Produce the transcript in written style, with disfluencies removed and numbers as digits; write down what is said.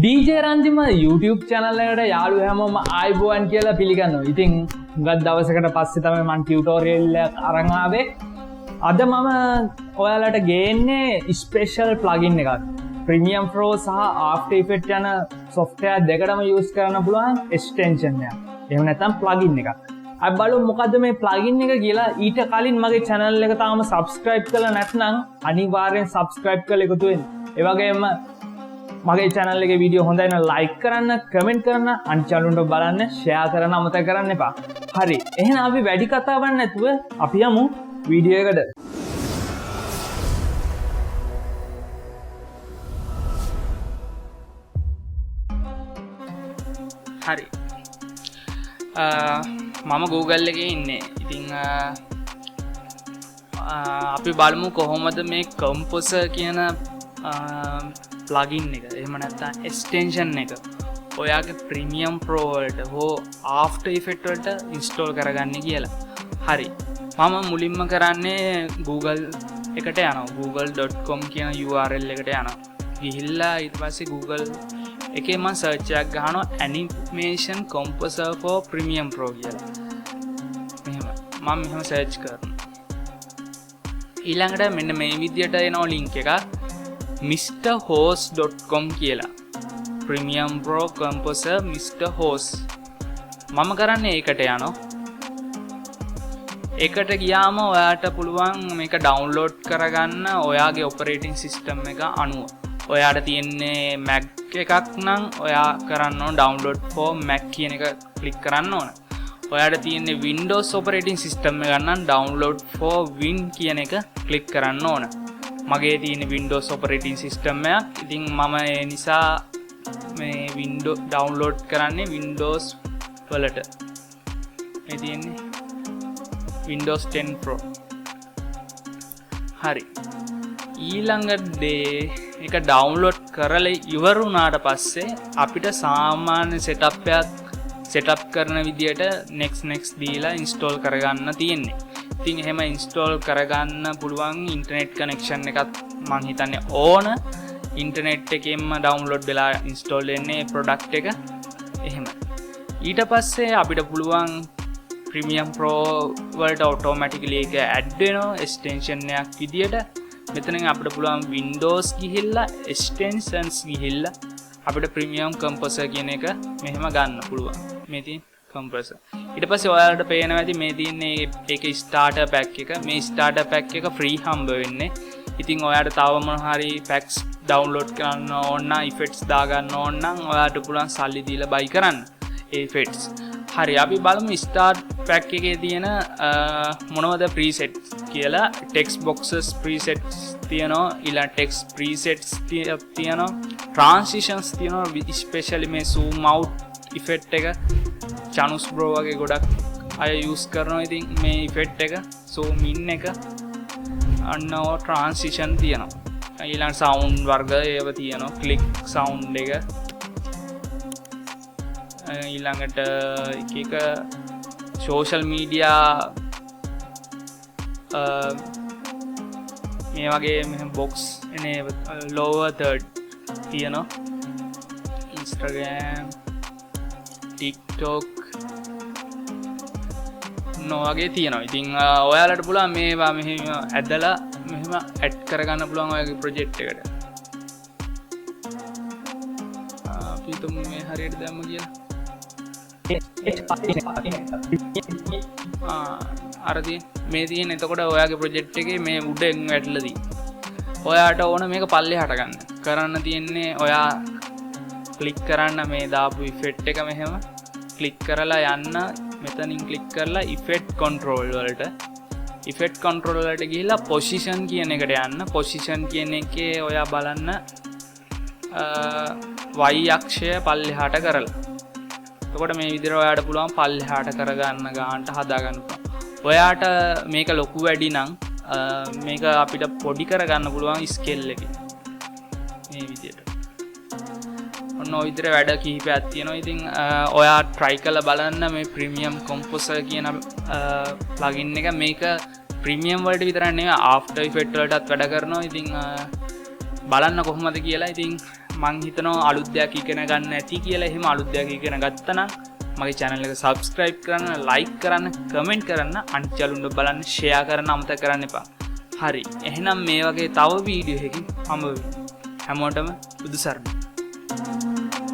DJ Randima YouTube channel එකට යාළුවෝ හැමෝම ආයිබෝවන් කියලා පිළිගන්නවා. ඉතින් හුඟක් දවසකට පස්සේ තමයි මම ටියුටෝරියල් එකක් අරන් ආවේ. අද මම ඔයාලට ගේන්නේ ස්පෙෂල් ප්ලගින් එකක්. Premiere Pro සහ After Effects යන software දෙකටම use කරන්න පුළුවන් extension එකක්. එහෙම නැත්නම් plugin එකක්. අපි බලමු මොකද්ද මේ plugin එක කියලා. ඊට කලින් මගේ channel එක තාම subscribe කරලා නැත්නම් අනිවාර්යෙන් subscribe කරලා එකතු වෙන්න. ඒ වගේම මගේ channel එකේ වීඩියෝ හොඳයි නම් like කරන්න, comment කරන්න, අනිත් channel එක බලන්න, share කරන්න අමතක කරන්න එපා. හරි. එහෙනම් අපි වැඩි කතාවක් නැතුව අපි යමු වීඩියෝ එකට. හරි. මම Google එකේ ඉන්නේ. ඉතින් අපි බලමු කොහොමද මේ Composer කියන plugin එක එහෙම නැත්නම් extension එක ඔයාගේ Premiere Pro වලට හෝ After Effects වලට install කරගන්න කියලා. හරි. මම මුලින්ම කරන්නේ Google එකට යනවා. google.com කියන URL එකට යනවා. ගිහිල්ලා ඊට පස්සේ Google එකේ මම search එකක් ගහනවා animation composer for Premiere Pro කියලා. මම මෙහෙම search කරනවා. ඊළඟට මෙන්න මේ විදියට එනවා link එකක්. mrhost.com කියලා. Premiere Pro Composer Mr. Host. මම කරන්නේ ඒකට යනවා. ඒකට ගියාම ඔයාට පුළුවන් මේක download කරගන්න ඔයාගේ operating system එක අනුව. ඔයාට තියෙන්නේ Mac එකක් නම් ඔයා කරන්න ඕන download for Mac කියන එක click කරන්න ඕන. ඔයාට තියෙන්නේ Windows operating system එක නම් download for Win කියන එක click කරන්න ඕන. මගේ තියෙන Windows operating system එකක්. ඉතින් මම ඒ නිසා මේ Windows download කරන්නේ Windows වලට. මේ තියෙන්නේ Windows 10 Pro. හරි. ඊළඟ දේ එක download කරලා ඉවර වුණාට පස්සේ අපිට සාමාන්‍ය setup කරන විදියට next දීලා install කරගන්න තියෙන්නේ. ඉතින් එහෙම install කරගන්න පුළුවන් internet connection එකත් මං හිතන්නේ ඕන. internet එකෙන්ම download වෙලා install වෙන්නේ product එක. එහෙම. ඊට පස්සේ අපිට පුළුවන් Premiere Pro වලට automatically ඒක add වෙනවා extension එකක් විදියට. මෙතනින් අපිට පුළුවන් Windows ගිහිල්ලා extensions ගිහිල්ලා අපිට Premiere Composer කියන එක මෙහෙම ගන්න පුළුවන්. මේ තියෙන Composer. ඊට පස්සේ ඔයාලට පේනවා ඇති මේ තියෙන්නේ ඒකේ starter pack එක. මේ starter pack එක free හම්බ වෙන්නේ. ඉතින් ඔයාලට තව මොන හරි packs download කරන්න ඕන නම් effects දාගන්න ඕන නම් ඔයාලට පුළුවන් සල්ලි දීලා buy කරන්න ඒ effects. හරි අපි බලමු start pack එකේ තියෙන මොනවද presets කියලා. text boxes presets තියෙනවා, ඊළඟ text presets තියෙනවා, transitions තියෙනවා, especially මේ zoom out effect එක Chanus bro වගේ ගොඩක් අය use කරනවා. ඉතින් මේ effect එක zoom in එක අන්නෝ transition තියෙනවා. ඊළඟ sound වර්ග ඒව තියෙනවා, click sound එක. ඊළඟට එක social media මේ වගේ මෙහෙම box එනේ lower third තියෙනවා. Instagram, TikTok වගේ තියෙනවා. ඉතින් ඔයාලට පුළුවන් මේවා මෙහෙම ඇදලා මෙහෙම ඇඩ් කරගන්න පුළුවන් ඔයාගේ ප්‍රොජෙක්ට් එකට. අපි තුමු මේ හරියට දැම්ම කියලා. අරදී මේ තියෙන එතකොට ඔයාගේ ප්‍රොජෙක්ට් එකේ මේ උඩෙන් වැටලා තියෙන්නේ. ඔයාට ඕන මේක පල්ලෙහාට ගන්න. කරන්න තියෙන්නේ ඔයා ක්ලික් කරන්න මේ දාපු ඉෆෙක්ට් එක මෙහෙම ක්ලික් කරලා යන්න. මෙතනින් ක්ලික් කරලා effect control වලට effect control වලට ගිහිල්ලා position කියන එකට යන්න. position කියන එකේ ඔයා බලන්න y අක්ෂය පල්ලෙහාට කරලා. එතකොට මේ විදිහට ඔයාට පුළුවන් පල්ලෙහාට කරගන්න ගන්නට හදා ගන්න පුළුවන්. ඔයාට මේක ලොකු වැඩි නම් මේක අපිට පොඩි කරගන්න පුළුවන් scale එකකින්. මේ විදිහට. ඔන්න ඔය විදිහට වැඩ කිහිපයක් තියෙනවා. ඉතින් ඔයා try කරලා බලන්න මේ Premiere Composer කියන plugin එක. මේක Premiere වලට විතරක් නෙවෙයි After Effects වලටත් වැඩ කරනවා. ඉතින් බලන්න කොහොමද කියලා. ඉතින් මං හිතනවා අලුත් දෙයක් ඉගෙන ගන්න ඇති කියලා. එහෙම අලුත් දෙයක් ඉගෙන ගත්තා නම් මගේ channel එක subscribe කරන්න, like කරන්න, comment කරන්න, අනිත් යාළුවන්ට බලන්න, share කරන්න අමතක කරන්න එපා. හරි. එහෙනම් මේ වගේ තව වීඩියෝ එකකින් හම්බ වෙමු. හැමෝටම බුදු සරණයි.